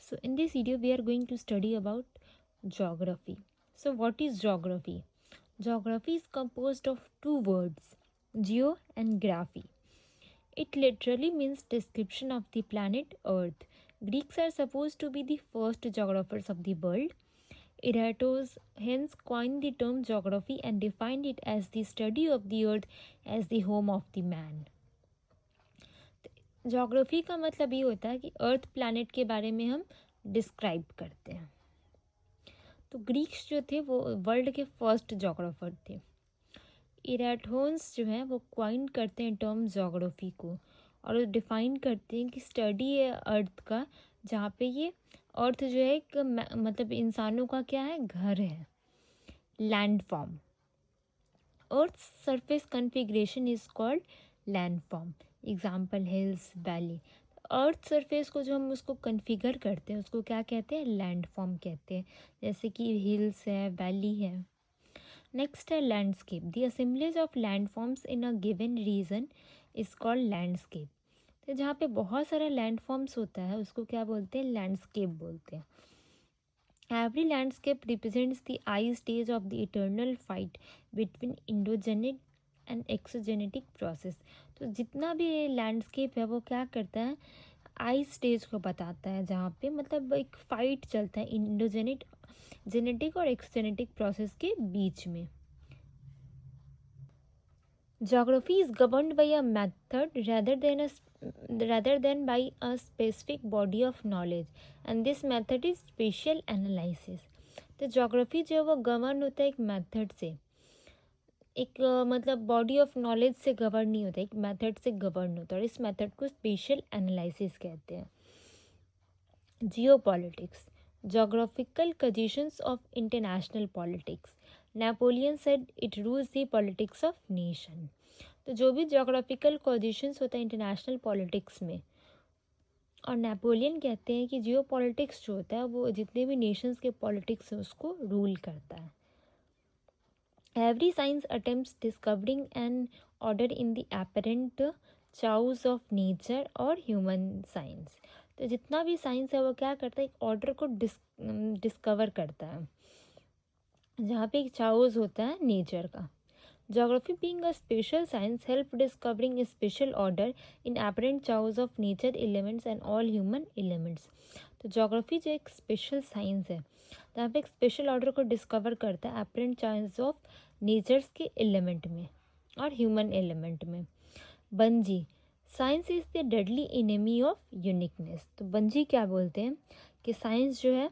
So in this video we are going to study about geography. So what is geography? Geography is composed of two words, geo and graphy. It literally means description of the planet Earth. Greeks are supposed to be the first geographers of the world. Eratosthenes hence coined the term geography and defined it as the study of the earth as the home of the man. Geography का मतलब ये होता है कि अर्थ planet के बारे में हम डिस्क्राइब करते हैं. तो ग्रीक्स जो थे वो वर्ल्ड के फर्स्ट जोग्राफर थे. इराटोन्स जो है वो क्वाइन करते हैं टर्म जोग्राफी को और डिफाइन करते हैं कि स्टडी है अर्थ का, जहाँ पे ये अर्थ जो है एक मतलब इंसानों का क्या है, घर है, land form. Earth surface configuration is called land form. Example hills, valley. Earth surface को जो हम उसको कन्फिगर करते हैं उसको क्या कहते हैं, लैंड फॉर्म कहते हैं. जैसे कि हिल्स है, वैली है. नेक्स्ट है landscape. The assemblage of land forms in a given region is called landscape. तो जहाँ पे बहुत सारा लैंड फॉर्म्स होता है उसको क्या बोलते हैं, लैंडस्केप बोलते हैं. Every landscape represents the I stage of the eternal fight between endogenic and exogenic process. तो जितना भी लैंडस्केप है वो क्या करता है, आई स्टेज को बताता है, जहाँ पे मतलब एक फाइट चलता है इंडोजेनिक जेनेटिक और एक्सजेनेटिक प्रोसेस के बीच में. Geography is governed by a method rather than by a specific body of knowledge, and this method is spatial analysis. तो ज्योग्राफी जो है वो गवर्न होता है एक मेथड से, एक मतलब बॉडी ऑफ नॉलेज से गवर्न नहीं होता, एक मेथड से गवर्न होता है और इस मेथड को स्पेशल एनालिसिस कहते हैं. Geopolitics. Geographical conditions of international politics. Napoleon said it rules the politics of nation. तो जो भी जोग्राफिकल पोजीशंस होता है इंटरनेशनल पॉलिटिक्स में, और नेपोलियन कहते हैं कि जियो पॉलिटिक्स जो होता है वो जितने भी नेशंस के पॉलिटिक्स हैं उसको रूल करता है. Every science attempts discovering an order in the apparent chaos of nature और ह्यूमन साइंस. तो जितना भी साइंस है वो क्या करता है, एक ऑर्डर को डिस्कवर करता है जहाँ पे एक चाउस होता है नेचर का. Geography being a special science help discovering a special order in apparent chaos of nature elements and all human elements. तो ज्योग्राफी जो एक स्पेशल साइंस है जहाँ पे एक स्पेशल ऑर्डर को डिस्कवर करता है अपरेंट चांस ऑफ नेचर्स के एलिमेंट में और ह्यूमन एलिमेंट में. Bungee. Science is the deadly enemy of uniqueness. तो बंजी क्या बोलते हैं कि साइंस जो है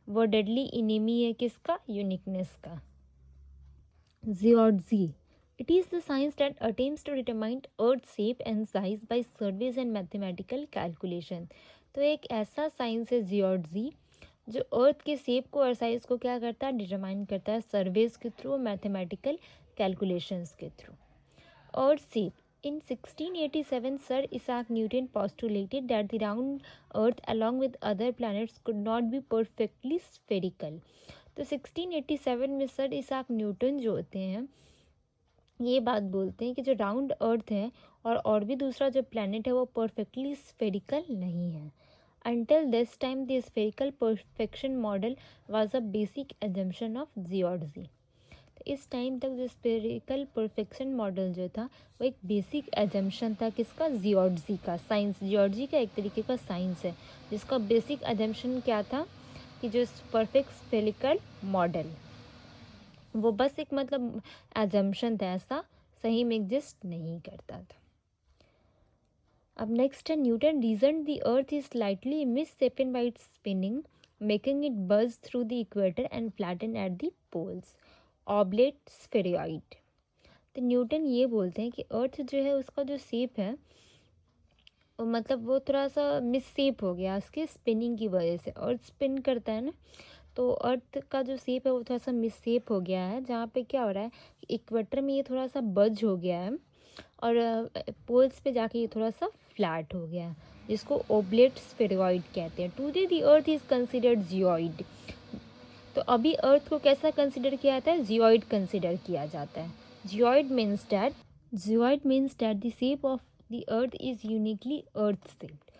वो डेडली एनिमी है किसका, यूनिकनेस का. Geology. It is the science that attempts to determine Earth's shape and size by surveys and mathematical calculation. तो एक ऐसा साइंस है जियोलॉजी जो अर्थ के शेप को और साइज को क्या करता है, डिटरमाइन करता है सर्वेज के थ्रू, मैथमेटिकल कैलकुलेशंस के through. Earth shape. In 1687, Sir Isaac Newton postulated that the round Earth along with other planets could not be perfectly spherical. तो 1687 में सर इसाक न्यूटन जो होते हैं ये बात बोलते हैं कि जो राउंड अर्थ है और भी दूसरा जो प्लैनेट है वो परफेक्टली स्फेरिकल नहीं है. Until this time the spherical perfection model was a basic assumption of geology. तो इस टाइम तक जो स्फेरिकल परफेक्शन मॉडल जो था वो एक बेसिक एजम्पशन था किसका, जियोलॉजी का. साइंस जियोलॉजी का एक तरीके का साइंस है जिसका बेसिक एजम्पशन क्या था कि जो परफेक्ट स्फेरिकल मॉडल वो बस एक मतलब एजम्पशन था, ऐसा सही में एग्जिस्ट नहीं करता था. अब नेक्स्ट है Newton reason the earth is slightly misshapen by its spinning making it bulge through the equator and flatten at the poles. Oblate spheroid. तो न्यूटन ये बोलते हैं कि अर्थ जो है उसका जो शेप है मतलब वो थोड़ा सा मिसशेप हो गया उसके स्पिनिंग की वजह से. अर्थ स्पिन करता है ना, तो अर्थ का जो शेप है वो थोड़ा सा मिसशेप हो गया है, जहाँ पे क्या हो रहा है इक्वेटर में ये थोड़ा सा बज हो गया है और पोल्स पे जाके ये थोड़ा सा फ्लैट हो गया है, जिसको ओब्लेट स्फेरॉइड कहते हैं. Today the earth is considered geoid. तो अभी अर्थ को कैसा कंसिडर किया जाता है, जियोइड कंसिडर किया जाता है. Geoid means that the shape of the earth is uniquely earth shaped.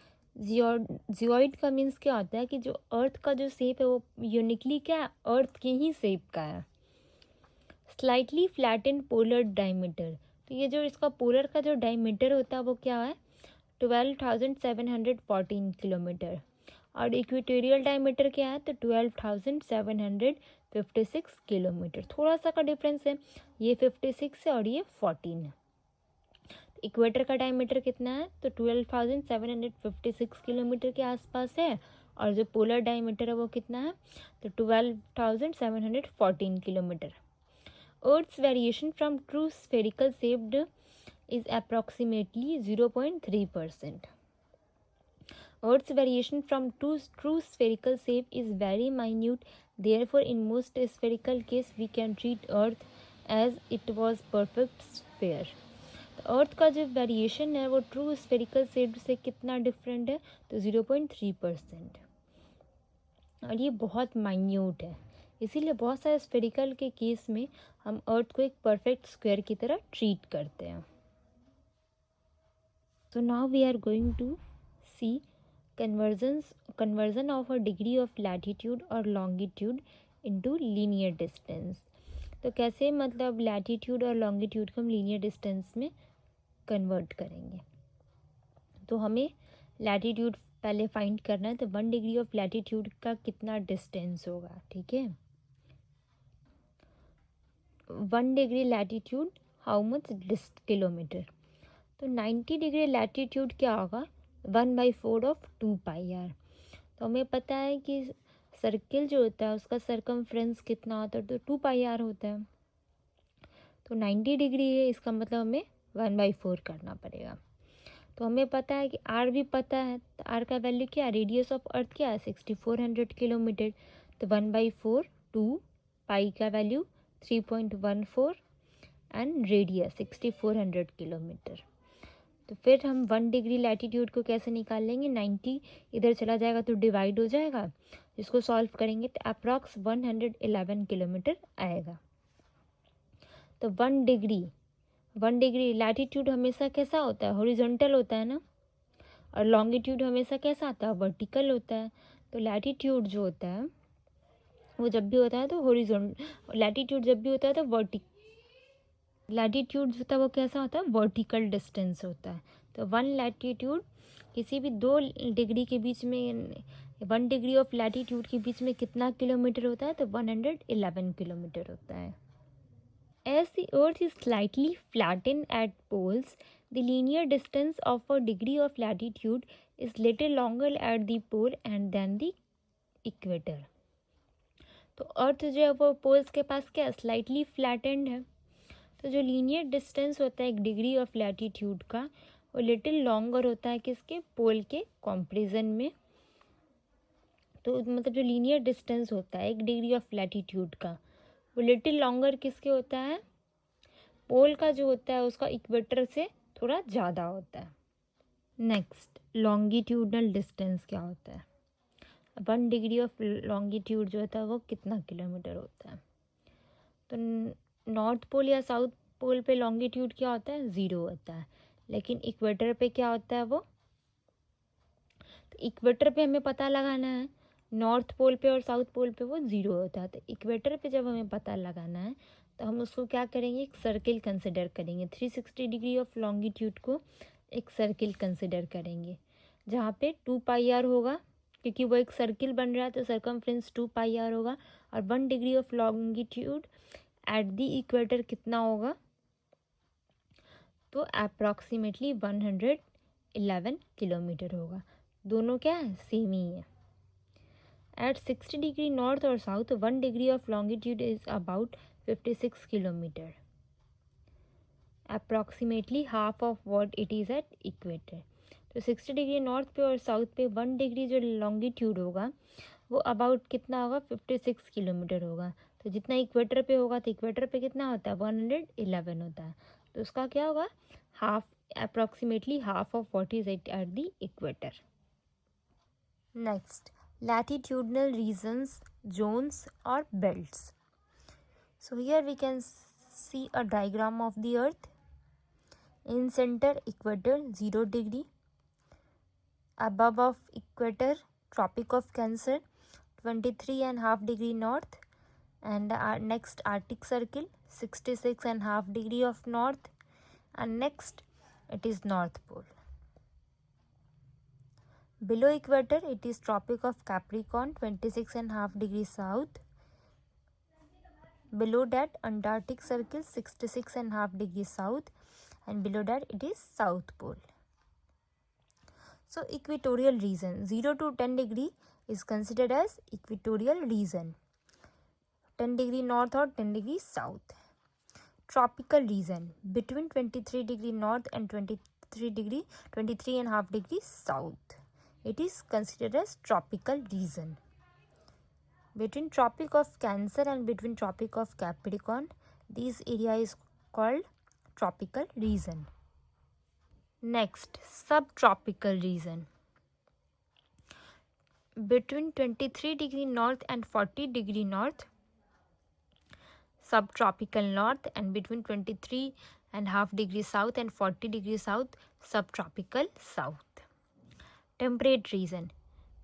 Geoid का मीन्स क्या होता है कि जो अर्थ का जो शेप है वो यूनिकली क्या है, अर्थ के ही शेप का है। स्लाइटली फ्लैटेंड पोलर डायमीटर, तो ये जो इसका पोलर का जो डायमीटर होता है वो क्या है, 12,714 किलोमीटर। और इक्वेटोरियल डायमीटर क्या है, तो 12,756 किलोमीटर। थोड़ा सा का डिफरेंस है, ये 56 है और ये 14 है। इक्वेटर का डायमीटर कितना है, तो 12,756 किलोमीटर के आसपास है। और जो पोलर डायमीटर है वो कितना है, तो 12,714 kilometre. Earth's variation from true spherical shaped is approximately 0.3%. Earth's variation from true spherical shape is very minute. Therefore, in most spherical case, we can treat Earth as it was perfect sphere. तो अर्थ का जो variation है वो true spherical shape से कितना different है, तो 0.3%। और ये बहुत माइन्यूट है, इसीलिए बहुत सारे स्फेरिकल के केस में हम अर्थ को एक परफेक्ट स्क्वायर की तरह ट्रीट करते हैं। So now we are going to see conversion of a degree of latitude और लॉन्गिट्यूड इनटू लीनियर डिस्टेंस। तो कैसे मतलब लैटिट्यूड और लॉन्गिट्यूड को हम लीनियर डिस्टेंस में कन्वर्ट करेंगे। तो हमें लैटिट्यूड पहले फाइंड करना है, तो 1 डिग्री ऑफ लैटिट्यूड का कितना डिस्टेंस होगा, ठीक है। 1 degree latitude how much kilometre, तो 90 डिग्री लैटिट्यूड क्या होगा, 1/4 ऑफ 2πr। तो हमें पता है कि सर्किल जो होता है उसका सरकमफ्रेंस कितना होता है, तो 2πr होता है। तो 90 डिग्री है, इसका मतलब हमें 1/4 करना पड़ेगा। तो हमें पता है कि आर भी पता है, तो आर का वैल्यू क्या है, रेडियस ऑफ अर्थ क्या है 6400 किलोमीटर। तो 1/4 2 का वैल्यू 3.14 एंड रेडियस 6400 किलोमीटर। तो फिर हम 1 डिग्री लैटिट्यूड को कैसे निकाल लेंगे, 90 इधर चला जाएगा तो डिवाइड हो जाएगा, इसको सॉल्व करेंगे तो अप्रॉक्स 111 किलोमीटर आएगा। तो 1 डिग्री लैटिट्यूड हमेशा कैसा होता है, हॉरिजॉन्टल होता है ना, और लॉन्गिट्यूड हमेशा कैसा आता है, वर्टिकल होता है। तो लैटिट्यूड जो होता है वो जब भी होता है तो लैटिट्यूड जब भी होता है तो लैटिट्यूड होता है वो कैसा होता है, वर्टिकल डिस्टेंस होता है। तो 1 लैटिट्यूड किसी भी 2 डिग्री के बीच में, 1 डिग्री ऑफ लैटिट्यूड के बीच में कितना किलोमीटर होता है, तो 111 किलोमीटर होता है। As the earth is slightly flattened at poles, the linear distance of a degree of latitude is little longer at the pole and than the equator. तो अर्थ जो है वो पोल्स के पास क्या है, स्लाइटली फ्लैटेंड है। तो जो लीनियर डिस्टेंस होता है 1 डिग्री ऑफ लैटिट्यूड का, वो लिटिल लॉन्गर होता है किसके, पोल के कंपैरिजन में। तो मतलब जो लीनियर डिस्टेंस होता है 1 डिग्री ऑफ लैटिट्यूड का, वो लिटिल लॉन्गर किसके होता है, पोल का जो होता है उसका इक्वेटर से थोड़ा ज़्यादा होता है। नेक्स्ट लॉन्गिट्यूडनल डिस्टेंस क्या होता है, 1 डिग्री ऑफ लॉन्गिट्यूड जो होता है वो कितना किलोमीटर होता है। तो नॉर्थ पोल या साउथ पोल पे लॉन्गिट्यूड क्या होता है, 0 होता है, लेकिन इक्वेटर पे क्या होता है वो, तो इक्वेटर पे हमें पता लगाना है, नॉर्थ पोल पे और साउथ पोल पे वो 0 होता है। तो इक्वेटर पे जब हमें पता लगाना है तो हम उसको क्या करेंगे, एक सर्किल कंसिडर करेंगे, 360 डिग्री ऑफ लॉन्गिट्यूड को एक सर्किल कंसिडर करेंगे, जहाँ पे 2πr होगा, क्योंकि वो एक सर्किल बन रहा है तो सरकमफ्रेंस 2πr होगा। और 1 degree of longitude at the equator कितना होगा, तो अप्रॉक्सीमेटली 111 किलोमीटर होगा। दोनों क्या है, सेम ही है। एट 60 डिग्री नॉर्थ और south 1 degree of longitude is about 56 kilometre, approximately half of what it is at equator. तो 60 डिग्री नॉर्थ पे और साउथ पे 1 डिग्री जो लॉन्गिट्यूड होगा वो अबाउट कितना होगा, 56 किलोमीटर होगा। तो जितना इक्वेटर पे होगा, तो इक्वेटर पे कितना होता है, 111 होता है। तो उसका क्या होगा, half, approximately half of what is at the equator. Next latitudinal regions, zones or belts. So here we can see a diagram of the earth. In center equator 0 degree, above of equator, Tropic of Cancer, 23.5 degree north, and our next Arctic Circle, 66.5 degree of north, and next it is North Pole. Below equator it is Tropic of Capricorn, 26.5 degree south. Below that Antarctic Circle, 66.5 degree south, and below that it is South Pole. So equatorial region 0 to 10 degree is considered as equatorial region, 10 degree north or 10 degree south. Tropical region between 23 degree north and 23.5 degree south, it is considered as tropical region. Between Tropic of Cancer and between Tropic of Capricorn, this area is called tropical region. Next, subtropical region. Between 23 degree north and 40 degree north, subtropical north, and between 23.5 degree south and 40 degree south, subtropical south. Temperate region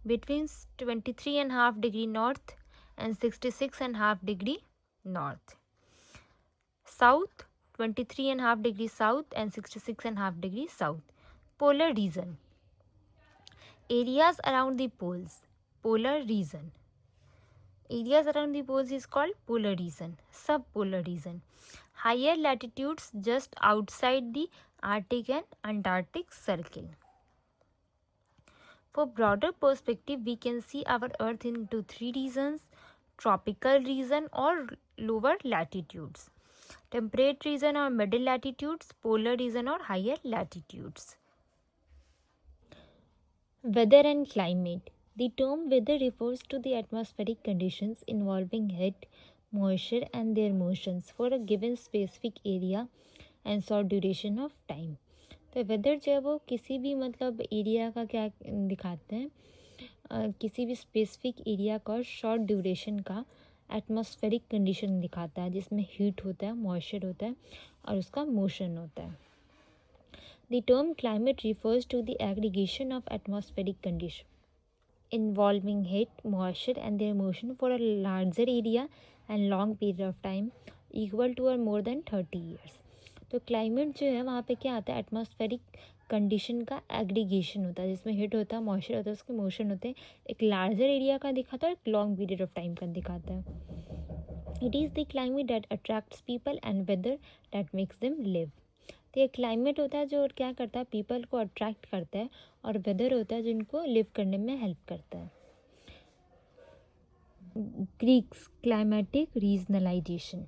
between 23.5 degree north and 66.5 degree north. South, 23.5 degree south and 66.5 degree south. Polar region, areas around the poles, polar region. Areas around the poles is called polar region. Subpolar region, higher latitudes just outside the Arctic and Antarctic Circle. For broader perspective, we can see our Earth into three regions: tropical region or lower latitudes, temperate region or middle latitudes, polar region or higher latitudes. Weather and climate. The term weather refers to the atmospheric conditions involving heat, moisture and their motions for a given specific area and short duration of time. तो weather जो है वो किसी भी मतलब area का क्या दिखाते हैं, किसी भी स्पेसिफिक एरिया का शॉर्ट ड्यूरेशन का एटमॉस्फेरिक कंडीशन दिखाता है, जिसमें हीट होता है, मॉइस्चर होता है और उसका मोशन होता है. The term climate refers to the aggregation of atmospheric conditions involving heat, moisture and their motion for a larger area and long period of time equal to or more than 30 years. तो climate जो है वहाँ पे क्या आता है, atmospheric condition का aggregation होता है, जिसमें हीट होता है, मॉइस्चर होता है, उसके मोशन होते हैं, एक लार्जर एरिया का दिखाता है और एक लॉन्ग पीरियड ऑफ टाइम का दिखाता है. It is the climate that attracts people and whether that makes them live. तो ये क्लाइमेट होता है जो क्या करता है, पीपल को अट्रैक्ट करता है, और वेदर होता है जिनको लिव करने में हेल्प करता है. Greeks climatic regionalisation.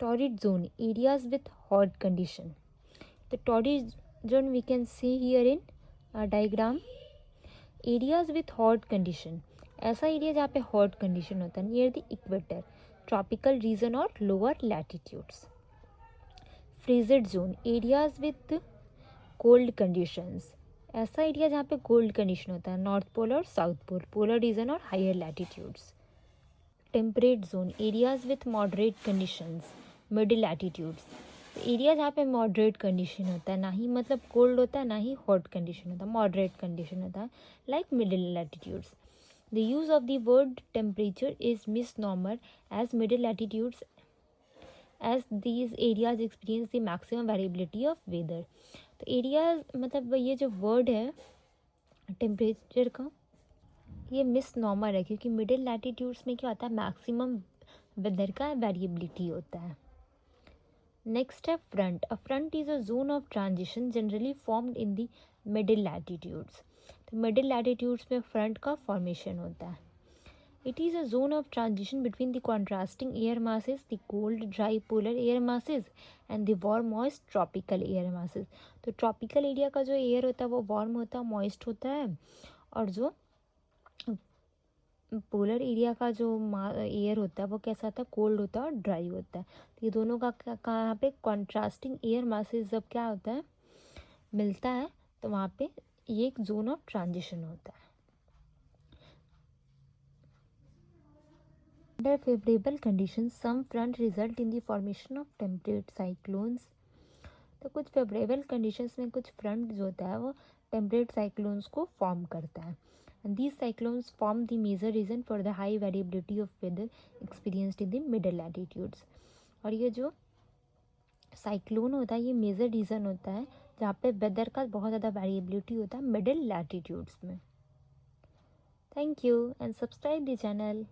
Torrid zone, areas with hot condition. The torrid zone we can see here in diagram. Areas with hot condition, ऐसा एरिया जहाँ पे हॉट कंडीशन होता है near the equator, tropical region और lower latitudes. Frigid zone, areas with cold conditions, ऐसा area जहाँ पे cold condition होता है, नॉर्थ पोल और साउथ पोल, पोलर रीजन और higher latitudes. Temperate zone, areas with moderate conditions, middle latitudes, area जहाँ पे मॉडरेट कंडीशन होता है, ना ही मतलब कोल्ड होता है ना ही हॉट कंडीशन होता है, मॉडरेट कंडीशन होता है, like middle latitudes. The use of the word temperature is misnomer as middle latitudes as these areas experience the maximum variability of weather. तो एरिया मतलब ये जो वर्ड है टेम्परेचर का, ये मिसनॉमर है, क्योंकि मिडिल लैटिट्यूड्स में क्या होता है, मैक्सिमम वेदर का वेरिएबिलिटी होता है. नेक्स्ट है front. A front is a zone of transition generally formed in the middle latitudes. तो मिडिल लैटिट्यूड्स में फ्रंट का फॉर्मेशन होता है. It is a zone of transition between the contrasting air masses, the cold dry polar air masses and the warm moist tropical air masses. तो tropical area का जो air होता है वो वार्म होता है, मॉइस्ट होता है, और जो पोलर एरिया का जो एयर होता है वो कैसा होता है, कोल्ड होता है और ड्राई होता है. तो ये दोनों का यहाँ पे कॉन्ट्रास्टिंग एयर मासेस जब क्या होता है मिलता है, तो वहाँ पे ये एक जोन ऑफ ट्रांजिशन होता है. Under favourable condition some front result in the formation of temperate cyclones. तो कुछ फेवरेबल कंडीशंस में कुछ फ्रंट जो होता है वो टेम्परेट साइक्लोन्स को फॉर्म करता है। And these cyclones form the major reason for the high variability of weather experienced in the middle latitudes. और ये जो साइक्लोन होता है ये मेजर रीज़न होता है जहाँ पे वेदर का बहुत ज़्यादा वेरिएबिलिटी होता है मिडिल लैटिट्यूड्स में। Thank you and subscribe the channel.